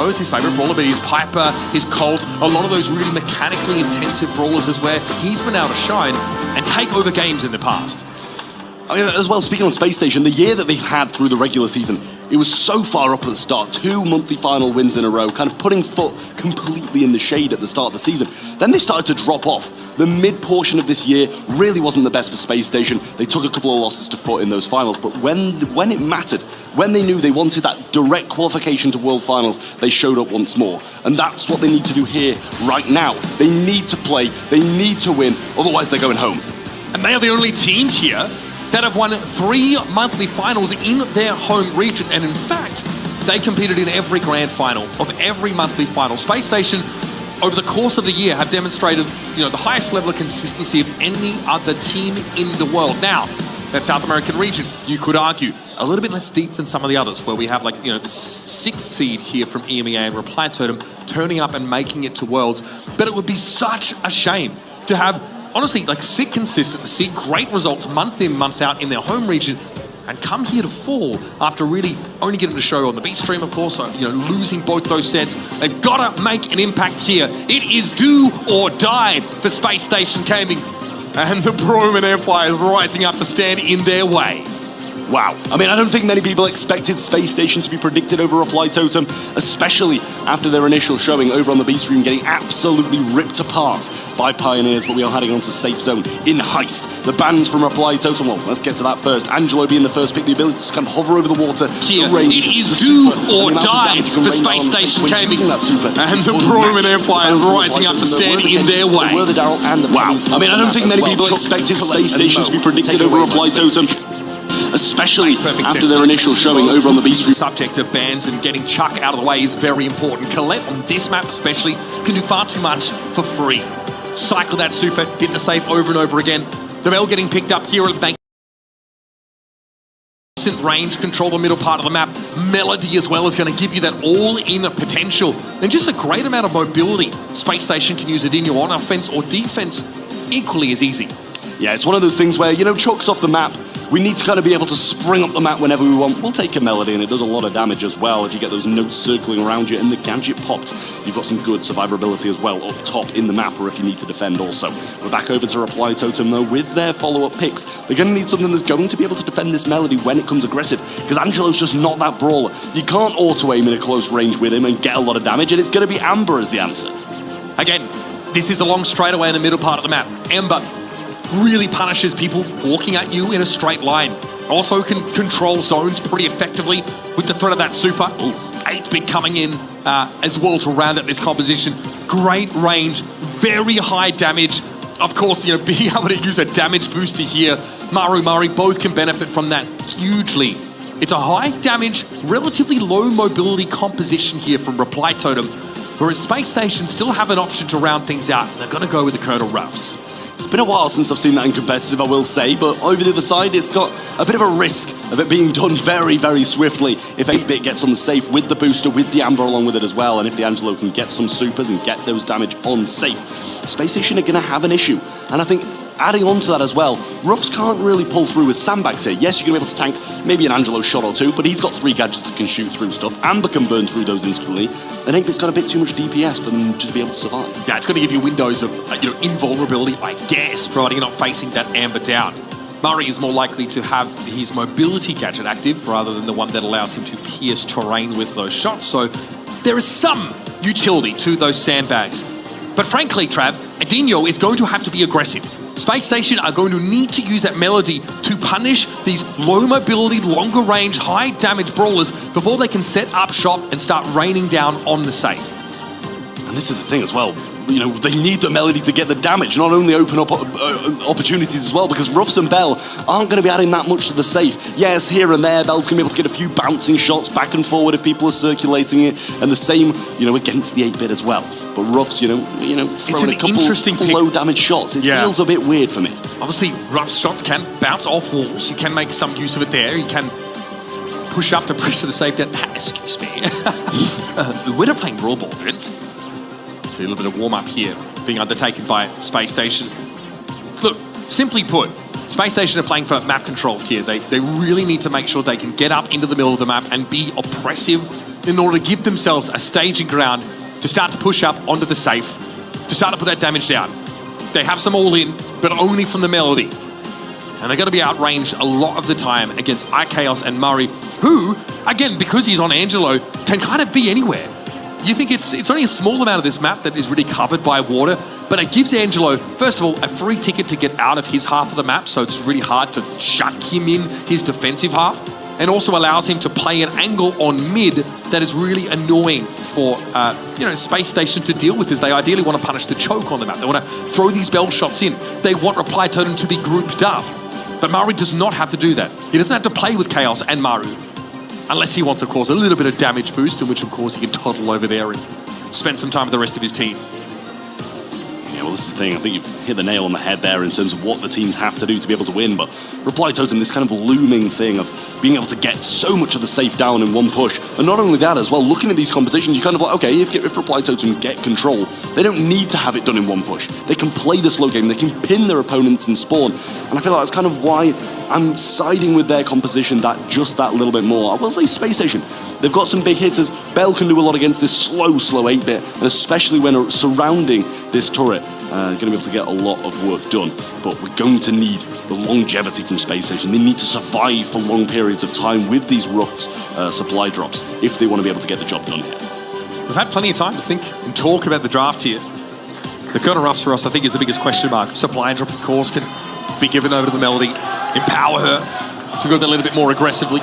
Bros, his favorite brawler, but his Piper, his Colt, a lot of those really mechanically intensive brawlers is where he's been able to shine and take over games in the past. I mean, as well, speaking on Space Station, the year that they've had through the regular season, it was so far up at the start, 2 monthly final wins in a row, kind of putting foot completely in the shade at the start of the season. Then they started to drop off. The mid-portion of this year really wasn't the best for Space Station. They took a couple of losses to foot in those finals, but when it mattered, when they knew they wanted that direct qualification to World Finals, they showed up once more. And that's what they need to do here right now. They need to play, they need to win, otherwise they're going home. And they are the only team here that have won 3 monthly finals in their home region. And in fact, they competed in every grand final of every monthly final. Space Station, over the course of the year, have demonstrated, the highest level of consistency of any other team in the world. Now, that South American region, you could argue, a little bit less deep than some of the others, where we have the 6th seed here from EMEA and Reply Totem turning up and making it to Worlds. But it would be such a shame to have, honestly, see consistency, great results month in, month out in their home region, and come here to fall after really only getting to show on the B stream, of course, losing both those sets. They've got to make an impact here. It is do or die for Space Station Gaming, and the Broman Empire is rising up to stand in their way. Wow. I mean, I don't think many people expected Space Station to be predicted over Reply Totem, especially after their initial showing over on the B stream, getting absolutely ripped apart by Pioneers, but we are heading on to Safe Zone in Heist. The bans from Reply Totem, well, let's get to that first. Angelo being the first pick, the ability to kind of hover over the water. Here, range, it is do or die for Space Station Gaming, and the Broman Empire rising up to stand in their way. Wow. I mean, I don't think many people expected Space Station to be predicted over Reply Totem, especially after their initial showing over on the B stream. Subject of bans and getting Chuck out of the way is very important. Colette on this map especially can do far too much for free. Cycle that super, hit the safe over and over again. The Bell getting picked up here at Bank. Range, control the middle part of the map. Melody as well is going to give you that all-in potential. And just a great amount of mobility. Space Station can use Adinho on offense or defense equally as easy. Yeah, it's one of those things where, Chuck's off the map. We need to kind of be able to spring up the map whenever we want. We'll take a Melody, and it does a lot of damage as well if you get those notes circling around you, and the gadget popped. You've got some good survivability as well up top in the map, or if you need to defend also. We're back over to Reply Totem, though, with their follow-up picks. They're going to need something that's going to be able to defend this Melody when it comes aggressive, because Angelo's just not that brawler. You can't auto-aim in a close range with him and get a lot of damage, and it's going to be Amber as the answer. Again, this is a long straightaway in the middle part of the map. Amber really punishes people walking at you in a straight line. Also can control zones pretty effectively with the threat of that super. 8-bit coming in as well to round out this composition. Great range, very high damage. Of course, being able to use a damage booster here, Maru Murray both can benefit from that hugely. It's a high damage, relatively low mobility composition here from Reply Totem, whereas Space Station still have an option to round things out. They're going to go with the Colonel Ruffs. It's been a while since I've seen that in competitive, I will say, but over the other side, it's got a bit of a risk of it being done very, very swiftly if 8-bit gets on the safe with the booster, with the Amber along with it as well, and if the Angelo can get some supers and get those damage on safe, Space Station are going to have an issue. And I think adding on to that as well, Ruffs can't really pull through with sandbags here. Yes, you're going to be able to tank maybe an Angelo shot or two, but he's got 3 gadgets that can shoot through stuff. Amber can burn through those instantly. And 8-bit's got a bit too much DPS for them to be able to survive. Yeah, it's going to give you windows of invulnerability, I guess, providing you're not facing that Amber down. Murray is more likely to have his mobility gadget active rather than the one that allows him to pierce terrain with those shots. So there is some utility to those sandbags. But frankly, Trav, Adinho is going to have to be aggressive. Space Station are going to need to use that Melody to punish these low mobility, longer range, high damage brawlers before they can set up shop and start raining down on the safe. And this is the thing as well. They need the Melody to get the damage, not only open up opportunities as well, because Ruffs and Bell aren't going to be adding that much to the safe. Yes, here and there, Bell's going to be able to get a few bouncing shots back and forward if people are circulating it, and the same, against the 8-bit as well. But Ruffs, throwing a couple low damage shots, it feels a bit weird for me. Obviously, Ruffs shots can bounce off walls. You can make some use of it there. You can push up to pressure the safe down. Excuse me. We're playing Brawl Ball, gents. See a little bit of warm-up here being undertaken by Space Station. Look, simply put, Space Station are playing for map control here. They really need to make sure they can get up into the middle of the map and be oppressive in order to give themselves a staging ground to start to push up onto the safe, to start to put that damage down. They have some all-in, but only from the Melody. And they're going to be outranged a lot of the time against iChaos and Murray, who, again, because he's on Angelo, can kind of be anywhere. You think it's only a small amount of this map that is really covered by water, but it gives Angelo, first of all, a free ticket to get out of his half of the map, so it's really hard to shut him in his defensive half, and also allows him to play an angle on mid that is really annoying for Space Station to deal with, as they ideally want to punish the choke on the map. They want to throw these bell shots in. They want Reply Totem to be grouped up. But Maru does not have to do that. He doesn't have to play with Chaos and Maru, unless he wants, of course, a little bit of damage boost, in which, of course, he can toddle over there and spend some time with the rest of his team. Yeah, well, this is the thing. I think you've hit the nail on the head there in terms of what the teams have to do to be able to win. But Reply Totem, this kind of looming thing of being able to get so much of the safe down in one push. And not only that as well, looking at these compositions, you're kind of like, okay, if Reply Totem get control, they don't need to have it done in one push. They can play the slow game. They can pin their opponents in spawn. And I feel like that's kind of why I'm siding with their composition just that little bit more. I will say Space Station, they've got some big hitters. Bell can do a lot against this slow 8-bit, and especially when surrounding this turret, going to be able to get a lot of work done. But we're going to need the longevity from Space Station. They need to survive for long periods of time with these rough supply drops if they want to be able to get the job done here. We've had plenty of time to think and talk about the draft here. The Kona Roughs for us, I think, is the biggest question mark. Supply drop, of course, can be given over to the Melody, empower her to go a little bit more aggressively.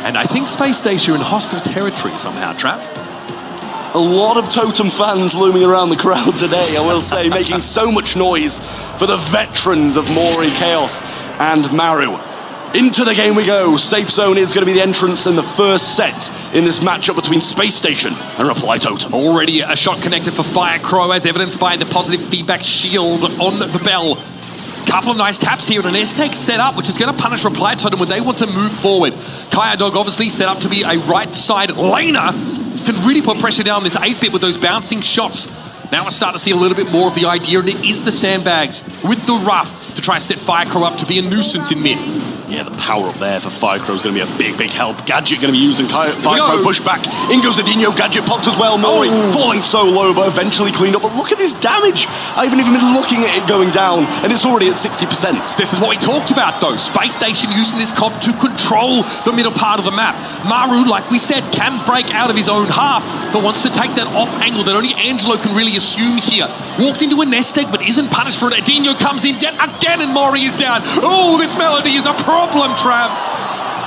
And I think Space Station are in hostile territory somehow, Trav. A lot of Totem fans looming around the crowd today, I will say, making so much noise for the veterans of Mori, Chaos, and Maru. Into the game we go. Safe Zone is going to be the entrance in the first set in this matchup between Space Station and Reply Totem. Already a shot connected for Firecrow, as evidenced by the positive feedback shield on the bell. Couple of nice taps here and an S-Take set up, which is going to punish Reply Totem when they want to move forward. Dog obviously set up to be a right side laner. Can really put pressure down this 8-bit with those bouncing shots. Now we're starting to see a little bit more of the idea, and it is the sandbags with the Rough to try to set Firecrow up to be a nuisance in mid. Yeah, the power up there for Firecrow is going to be a big, big help. Gadget going to be using Firecrow push back. In goes Adinho, Gadget popped as well. Mori falling so low, but eventually cleaned up. But look at this damage. I haven't even been looking at it going down, and it's already at 60%. This is what we talked about, though. Space Station using this comp to control the middle part of the map. Maru, like we said, can break out of his own half, but wants to take that off angle that only Angelo can really assume here. Walked into a nest egg, but isn't punished for it. Adinho comes in yet again, and Mori is down. Oh, this Melody is a problem, Trav.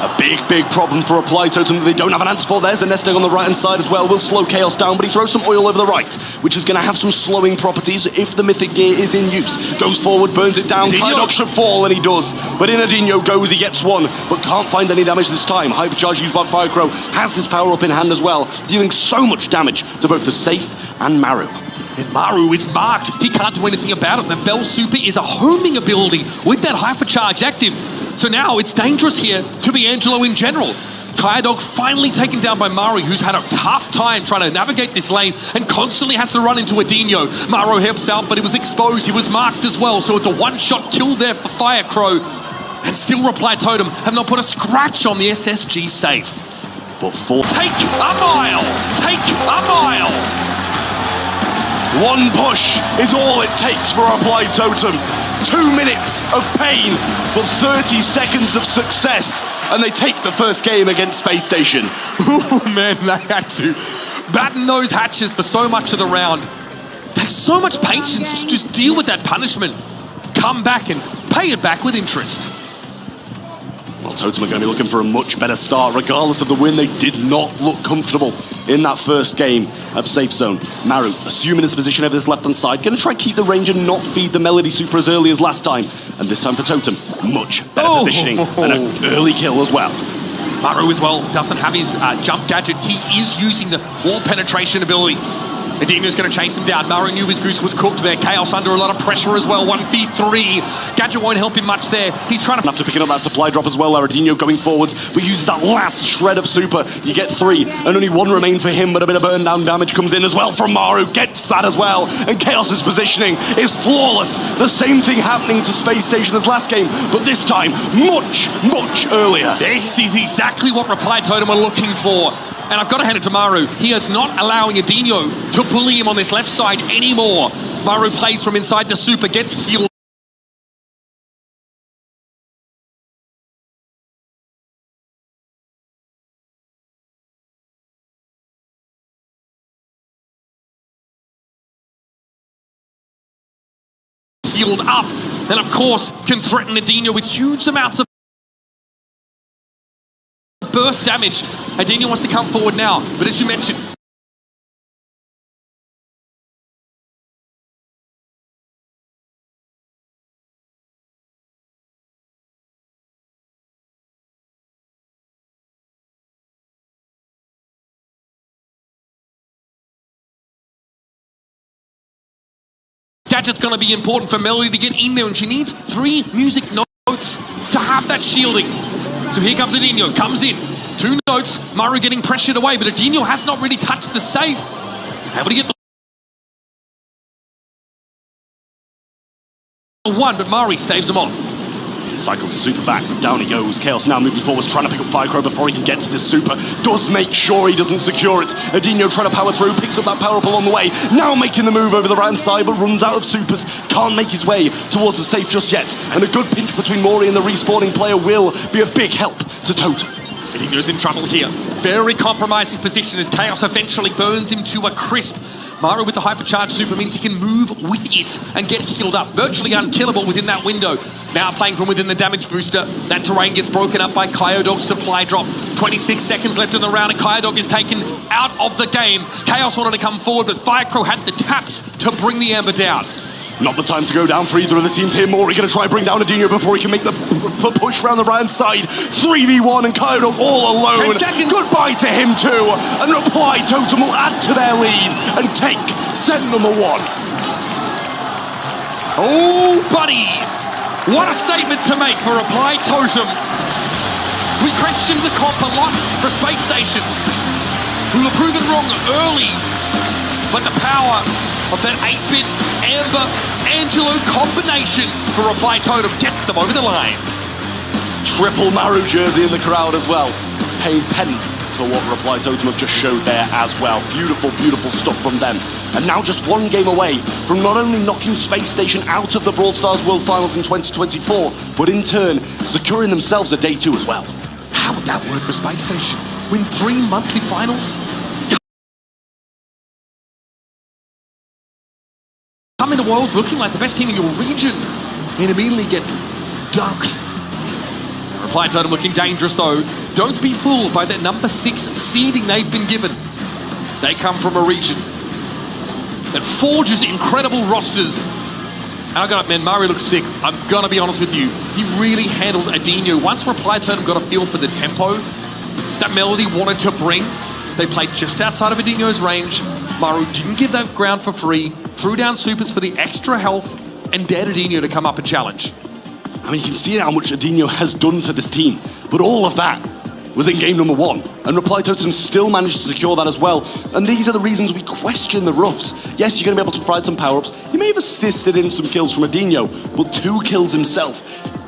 A big, big problem for Reply Totem that they don't have an answer for. There's the nest egg on the right-hand side as well. Will slow Chaos down, but he throws some oil over the right, which is going to have some slowing properties if the Mythic Gear is in use. Goes forward, burns it down. Dog should fall, and he does. But in Adinho goes, he gets one, but can't find any damage this time. Hypercharge used by Firecrow has this power up in hand as well, dealing so much damage to both the Safe and Maru. And Maru is marked. He can't do anything about it. The Bell Super is a homing ability with that Hypercharge active. So now it's dangerous here to be Angelo in general. Dog finally taken down by Mari, who's had a tough time trying to navigate this lane and constantly has to run into Adinho. Maru helps out, but he was exposed. He was marked as well, so it's a one-shot kill there for Firecrow. And still Reply Totem have not put a scratch on the SSG safe. But take a mile! Take a mile! One push is all it takes for Reply Totem. 2 minutes of pain, but 30 seconds of success, and they take the first game against Space Station. Oh man, they had to batten those hatches for so much of the round. Takes so much patience to just deal with that punishment, come back and pay it back with interest. Well, Totem are going to be looking for a much better start. Regardless of the win, they did not look comfortable in that first game of Safe Zone. Maru, assuming his position over this left-hand side, going to try to keep the range and not feed the Melody Super as early as last time. And this time for Totem, much better positioning and an early kill as well. Maru as well doesn't have his jump gadget. He is using the wall penetration ability. Adino's going to chase him down. Maru knew his goose was cooked there. Chaos under a lot of pressure as well. 1v3. Gadget won't help him much there. He's trying to... After picking up that supply drop as well, Adino going forwards, but uses that last shred of super. You get 3, and only 1 remain for him, but a bit of burn down damage comes in as well from Maru. Gets that as well, and Chaos's positioning is flawless. The same thing happening to Space Station as last game, but this time much, much earlier. This is exactly what Reply Totem are looking for. And I've got to hand it to Maru. He is not allowing Adino to bully him on this left side anymore. Maru plays from inside the super, gets healed. Healed up. And of course, can threaten Adino with huge amounts of burst damage. Adino wants to come forward now, but as you mentioned, Gadget's going to be important for Melody to get in there, and she needs 3 music notes to have that shielding. So here comes Adino, comes in. 2 notes, Maru getting pressured away, but Adino has not really touched the safe. Able to get the 1, but Mari staves him off. Cycles the super back, but down he goes. Chaos now moving forwards, trying to pick up Firecrow before he can get to this super. Does make sure he doesn't secure it. Adino trying to power through, picks up that power up along the way. Now making the move over the right side, but runs out of supers. Can't make his way towards the safe just yet. And a good pinch between Mori and the respawning player will be a big help to Totem. Adino's in trouble here. Very compromising position as Chaos eventually burns him to a crisp. Maru with the hypercharged super means he can move with it and get healed up. Virtually unkillable within that window. Now playing from within the damage booster. That terrain gets broken up by Kyodog's supply drop. 26 seconds left in the round and Kyodog is taken out of the game. Chaos wanted to come forward, but Firecrow had the taps to bring the Amber down. Not the time to go down for either of the teams here. Mori going to try and bring down Adino before he can make the push around the right side. 3v1 and Kyodog all alone. 10 seconds. Goodbye to him too. And Reply Totem will add to their lead and take set number 1. Oh, buddy. What a statement to make for Reply Totem. We questioned the comp a lot for Space Station. We were proven wrong early, but the power of that 8-bit Amber Angelo combination for Reply Totem gets them over the line. Triple Maru jersey in the crowd as well. Paying pence for what Reply Totem have just showed there as well. Beautiful, beautiful stuff from them. And now just 1 game away from not only knocking Space Station out of the Brawl Stars World Finals in 2024, but in turn, securing themselves a day 2 as well. How would that work for Space Station? Win 3 monthly finals? Come in the world looking like the best team in your region and immediately get dunked. Reply Totem looking dangerous though. Don't be fooled by that number 6 seeding they've been given. They come from a region that forges incredible rosters. And I got it, man, Mario looks sick. I'm gonna be honest with you. He really handled Adino. Once Reply Totem got a feel for the tempo that Melody wanted to bring, they played just outside of Adino's range. Maru didn't give that ground for free, threw down supers for the extra health, and dared Adino to come up and challenge. I mean, you can see how much Adino has done for this team, but all of that was in game number 1, and Reply Totem still managed to secure that as well. And these are the reasons we question the Ruffs. Yes, you're going to be able to provide some power-ups. He may have assisted in some kills from Adino, but 2 kills himself,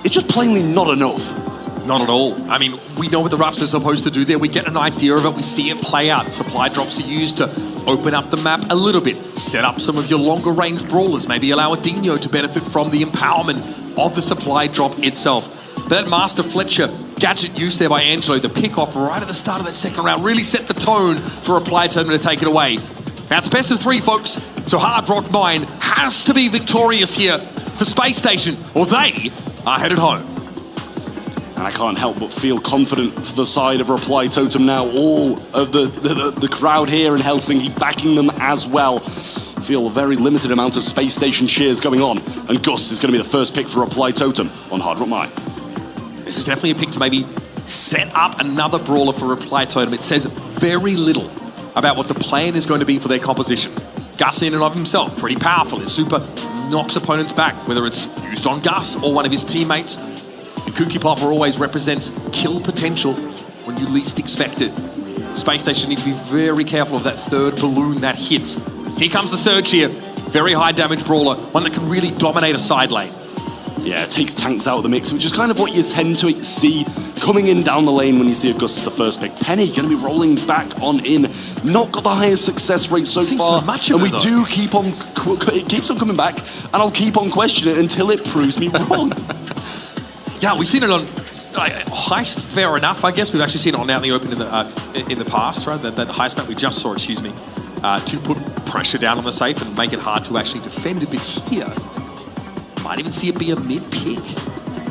it's just plainly not enough. Not at all. I mean, we know what the Ruffs are supposed to do there. We get an idea of it. We see it play out. Supply drops are used to open up the map a little bit, set up some of your longer range brawlers, maybe allow Adino to benefit from the empowerment of the supply drop itself. But that Master Fletcher gadget use there by Angelo, the pick off right at the start of that second round, really set the tone for Reply Totem to take it away. Now it's best of 3, folks, so Hard Rock Mine has to be victorious here for Space Station, or they are headed home. And I can't help but feel confident for the side of Reply Totem now. All of the crowd here in Helsinki backing them as well. Feel a very limited amount of Space Station cheers going on. And Gus is going to be the first pick for Reply Totem on Hard Rock Mine. This is definitely a pick to maybe set up another brawler for Reply Totem. It says very little about what the plan is going to be for their composition. Gus in and of himself, pretty powerful. His super knocks opponents back, whether it's used on Gus or one of his teammates. And Cookie Popper always represents kill potential when you least expect it. Space Station need to be very careful of that third balloon that hits. Here comes the surge here. Very high damage brawler, one that can really dominate a side lane. Yeah, it takes tanks out of the mix, which is kind of what you tend to see coming in down the lane when you see Augustus the first pick. Penny going to be rolling back on in. Not got the highest success rate so far, so much of and it, we do keep on, it keeps on coming back, and I'll keep on questioning it until it proves me wrong. Yeah, we've seen it on Heist, fair enough, I guess. We've actually seen it on Out in the Open in the past, right? That Heist map we just saw, excuse me, to put pressure down on the safe and make it hard to actually defend it. But here, might even see it be a mid-pick.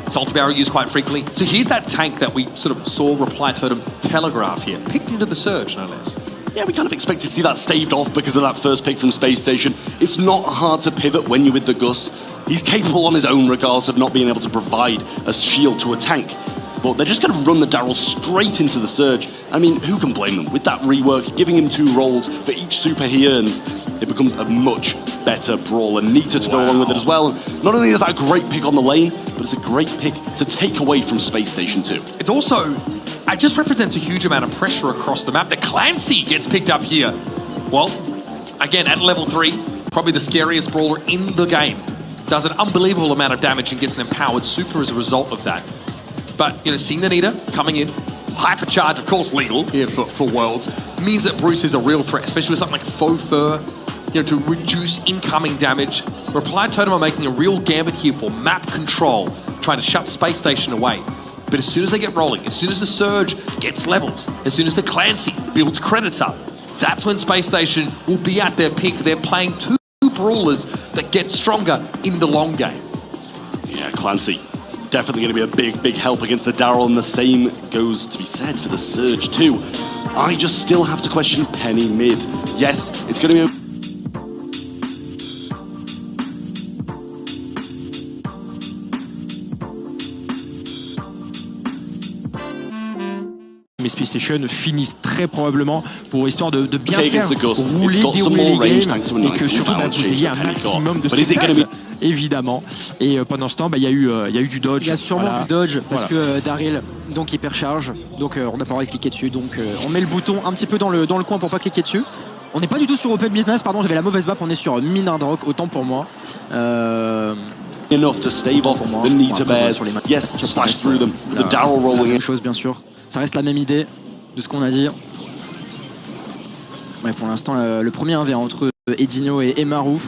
Salty Barrel used quite frequently. So here's that tank that we sort of saw Reply Totem telegraph here. Picked into the surge, no less. Yeah, we kind of expect to see that staved off because of that first pick from Space Station. It's not hard to pivot when you're with the Gus. He's capable on his own regardless of not being able to provide a shield to a tank. But they're just going to run the Daryl straight into the surge. I mean, who can blame them? With that rework, giving him 2 rolls for each super he earns, it becomes a much better brawler. Nita to go along with it as well. And not only is that a great pick on the lane, but it's a great pick to take away from Space Station too. It's also, it just represents a huge amount of pressure across the map. The Clancy gets picked up here. Well, again, at level 3, probably the scariest brawler in the game. Does an unbelievable amount of damage and gets an empowered super as a result of that. But, you know, seeing the Nita coming in, hypercharge, of course, legal here for Worlds, means that Bruce is a real threat, especially with something like Faux Fur, you know, to reduce incoming damage. Reply Totem are making a real gambit here for map control, trying to shut Space Station away. But as soon as they get rolling, as soon as the Surge gets levels, as soon as the Clancy builds credits up, that's when Space Station will be at their peak. They're playing 2 brawlers that get stronger in the long game. Yeah, Clancy. Definitely going to be a big, big help against the Daryl, and the same goes to be said for the Surge too. I just still have to question Penny mid. Yes, it's going to be a mais Space Station finissent très probablement pour histoire de bien faire Gus, rouler, dérouler les games et que surtout vous ayez un maximum de spectacle, évidemment. Et pendant ce temps, il y a eu du dodge. Il y a sûrement du dodge parce que Daryl donc hypercharge, donc on n'a pas le droit de cliquer dessus, donc on met le bouton un petit peu dans le coin pour pas cliquer dessus. On n'est pas du tout sur Open Business, pardon, j'avais la mauvaise map, on est sur Mine Hard Rock, autant pour moi. Enough to stave off the Nita Bears. Yes, splash through them. The Daryl rolling in. Même chose, bien sûr. Ça reste la même idée de ce qu'on a dit. Ouais, pour l'instant, le premier 1v entre Edinho et Marou.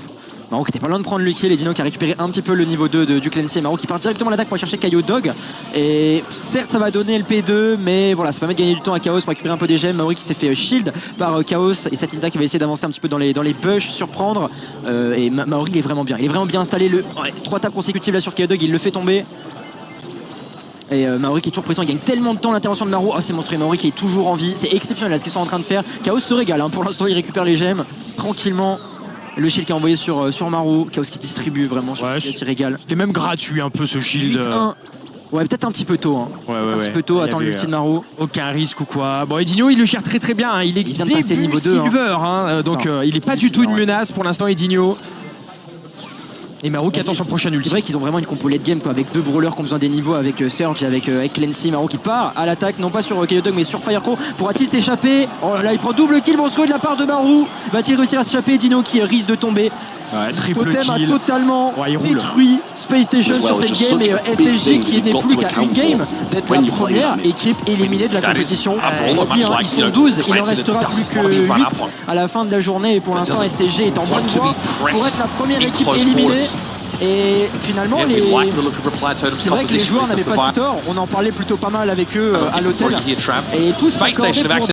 Marou qui était pas loin de prendre le kill. Edinho qui a récupéré un petit peu le niveau 2 du Clancy. Et Marou qui part directement à l'attaque pour aller chercher Kaio Dog. Et certes, ça va donner le P2, mais voilà, ça permet de gagner du temps à Chaos pour récupérer un peu des gemmes. Marou qui s'est fait shield par Chaos et Satinta qui va essayer d'avancer un petit peu dans les bush, surprendre. Et Maori il est vraiment bien. Il est vraiment bien installé. 3 tapes consécutives là sur Kaio Dog, il le fait tomber. Et Maori qui est toujours présent, il gagne tellement de temps l'intervention de Marou. Oh, c'est monstrueux, Maori qui est toujours en vie, c'est exceptionnel ce qu'ils sont en train de faire. Chaos se régale, hein. Pour l'instant il récupère les gemmes tranquillement. Le shield qui est envoyé sur Marou, Chaos qui distribue vraiment sur ce qui régale. C'était même gratuit un peu ce shield. 8-1. Ouais, peut-être un petit peu tôt. Hein. Un petit peu tôt, attendre l'ulti de Marou. Aucun risque ou quoi. Bon, Edinho, il le gère très très bien. Hein. Il vient de passer niveau 2. Silver, hein. Donc il n'est pas du tout une menace pour l'instant, Edinho. Et Marou qui attend son prochain ulti. C'est vrai qu'ils ont vraiment une compo late game quoi, avec 2 brawlers qui ont besoin des niveaux avec Surge et avec Clancy. Marou qui part à l'attaque, non pas sur Kaio Dog mais sur Firecrow. Pourra-t-il s'échapper? Oh là là, il prend double kill monstrueux de la part de Marou. Va-t-il réussir à s'échapper? Dino qui risque de tomber. Ouais, triple Totem kill. A totalement détruit Space Station sur cette game et SSG qui n'est plus qu'à une game d'être la première équipe éliminée de la compétition. On dit, ils sont 12, il en restera plus que 8 à la fin de la journée et pour l'instant SSG est en bonne voie pour être la première équipe éliminée. Et finalement, c'est vrai que les joueurs n'avaient pas si tort. On en parlait plutôt pas mal avec eux à l'hôtel. Et tous s'accordaient pour